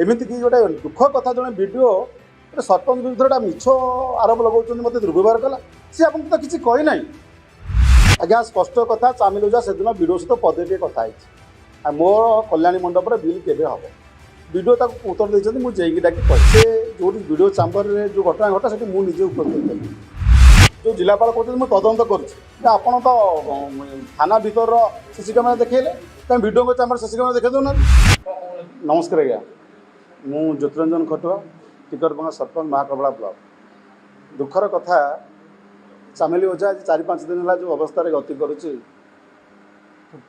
एमती कि गोटे दुख कथा जड़े वीडियो गोटे सरपंच विरुद्ध गोटे मिछ आरोप लगे मत दुर्व्यवहार कला सी आपको तो किसी कही ना आज्ञा स्पष्ट कथा चामिल ओझा से दिन वीडियो सहित पदे टे कथा मोर कल्याणी मंडप बिल केवे हम वीडियो तक उत्तर देते मुझे डाकी कहे जो वीडियो चैम्बर में जो घटना घटा से मुझे उपस्थित कली जो जिलापाल कहते मुझे तदंत कर तो थाना भीतर सीसी कैमेरा देखले कहीं वीडियो को चैम्बर सीसी कैमेरा देखे दूना। नमस्कार आज्ञा मु ज्योतिरंजन खटुआ टिकरपंगा सरपंच महाकबला ब्लॉक दुखर कथा चामिल ओझा आज 4-5 दिन है जो अवस्था गति करुच्ची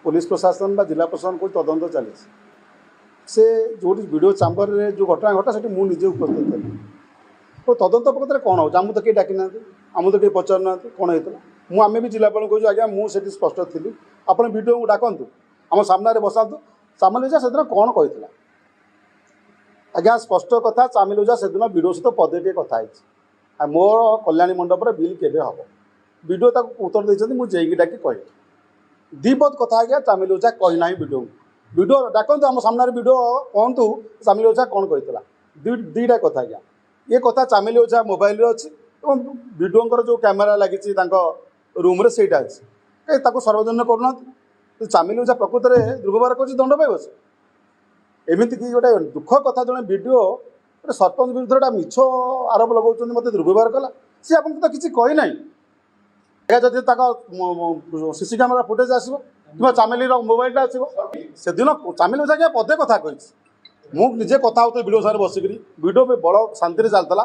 पुलिस प्रशासन बा जिला प्रशासन को तदंत चली से जो वीडियो चैम्बर में जो घटना घटा से मुझे उपस्थित कली तो तदंत प्रकृत कौन हो आमको तो कहीं डाकी ना आमको तो कहीं पचार ना कौन होता मुझे आम भी जिलापाल कहूँ आज्ञा मुझे स्पष्ट थी आप वीडियो को डाकतु आम सामने बसातु चामिल ओझा से दिन कौन कही आज्ञा स्पष्ट कथा चामिल ओझा से दिन वीडियो सहित पदे टे कथा मोर कल्याणी मंडप बिल केवे हम वीडियो तक उत्तर देते मुझे डाकी कहे दीपद कथा आज्ञा चामिल ओझा कहीना वीडियो डाकतु आम सामने वीडियो कहतु चामिल ओझा कौन कही दीटा कथा आज्ञा ये कथा चामिल ओझा मोबाइल अच्छी वीडियो जो कैमेरा लगी रूम से अच्छी सर्वजन करना चामिल ओझा प्रकृत में दुर्व्यवहार कर दंड पाइब से एमती कि गोटे दुख कथा जड़े वीडियो गोटे सरपंच विरुद्ध गोटे मिछ आरोप लगे मत दुर्व्यवहार कला सी आपको तो किसी कही ना जदि सीसी कैमेरा फुटेज आसो कि चामिल मोबाइल आसो से दिन चामिल ओझा क्या पदे कथा कही मुझे कथा होते वीडियो सारे बसिक वीडियो भी बड़ शांति चलता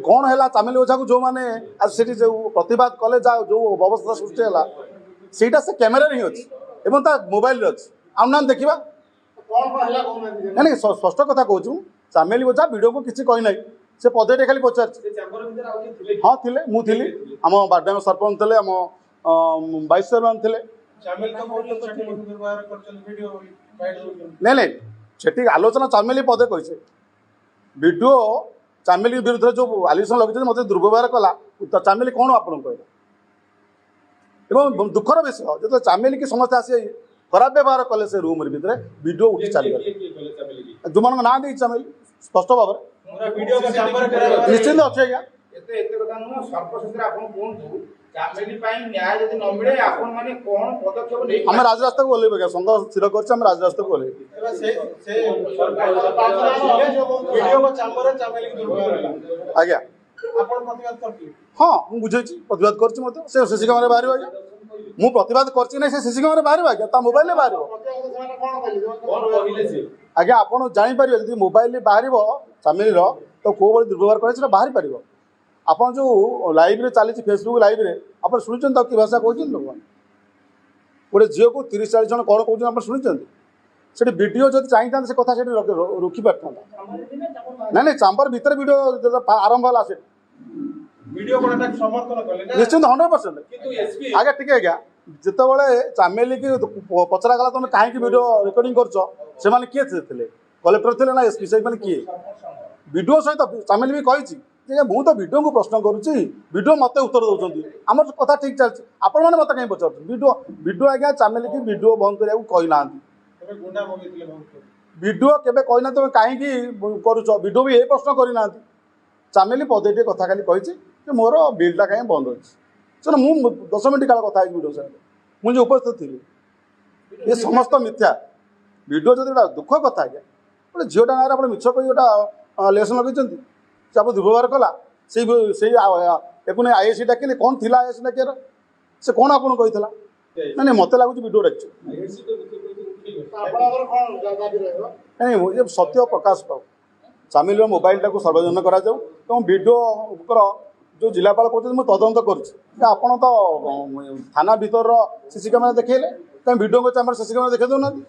कौन है चामिल ओझा को जो मैंने आज से जो प्रतिवाद कले जो अवस्था सृष्टि है ସେଇଟା से कैमेरा ही अच्छी एवं मोबाइल अच्छी आम ना देखा नहीं स्पष्ट कथा कहूँ चामिल ओझा वीडियो को किसी कही ना से पदेटे खाली पचार हाँ थे मुझे आम बारडांग सरपंच थे आम वाइस चेयरमैन थे नहीं से आलोचना चामिल पदे कही वीडियो चामिल विरुद्ध जो आलिगेशन लगे मत दुर्व्यवहार कला चामिल कौन आप कहला एवं दुखर विषय जो चामिल की समस्या आसी खराब व्यवहार कले से रूम भितर वीडियो उठी चली जो मान ना दे चामिल स्पष्ट भाव निश्चिंत अच्छे आज्ञा आम राजरास्ता को ओल्लैबे संघ स्थिर कर राजरास्ता को आज्ञा हाँ मुझे बुझे प्रतिवाद कर सीसी कैमेरा बाहर आज्ञा मु प्रतिवाद कर सीसी कैमेरा बाहर आज्ञा मोबाइल बाहर आज्ञा आप जापर जब मोबाइल बाहर चामिल तो कौ भाई दुर्व्यवहार करे बाहर पार आप जो लाइव चली फेसबुक लाइव आप शुणुं कि भाषा कहते लोक गोटे झील को 30-40 जन कौन कहते आप शुणुं से वीडियो जो चाहिए से कथा रोकी पार ना चाम्बर भीतर वीडियो आरंभ है से निश्चिंत 100% आगे टे आज्ञा जिते चामिल की पचरा गला तुम कहीं वीडियो रिकॉर्डिंग कर किए थे कलेक्टर थे ना एसपी से किए वीडियो सहित चामिल भी कही मुझे तो वीडियो को प्रश्न करुच्ची वीडियो मत उत्तर दौरान आम कथा ठीक चलती आपण मैंने मत कहीं पचार वीडियो आज्ञा चामिल की वीडियो बंद करने कही ना वीडियो केवे कही ना तुम कहीं करुच वीडियो भी ये प्रश्न करना चामिल पदे टे कथा खाली कही कि मोर बिलटा कहीं बंद अच्छी चलो मुझे 10 मिनट काल कथा वीडियो साथ मुझे उपस्थित थी ये समस्त मिथ्या वीडियो जो गोटे दुख कथा आज्ञा गोटे झीटा ना आप मिछ कही गोटे लेसन लगे आप दुर्व्यवहार कला से आईएससी डाकिले कौन थी आईएससी डाकियार से कौन आपको कही ना मत लगुच वीडियो डाक नहीं सत्य प्रकाश पाऊ चामिल मोबाइल टाक सर्वजन करा वीडियो जो जिलापाल कहते मुझे तदंत कर तो थाना भीतर सीसी कैमेरा देखले कहीं वीडियो को चैम्बर सीसी कैमेरा देखे दूना।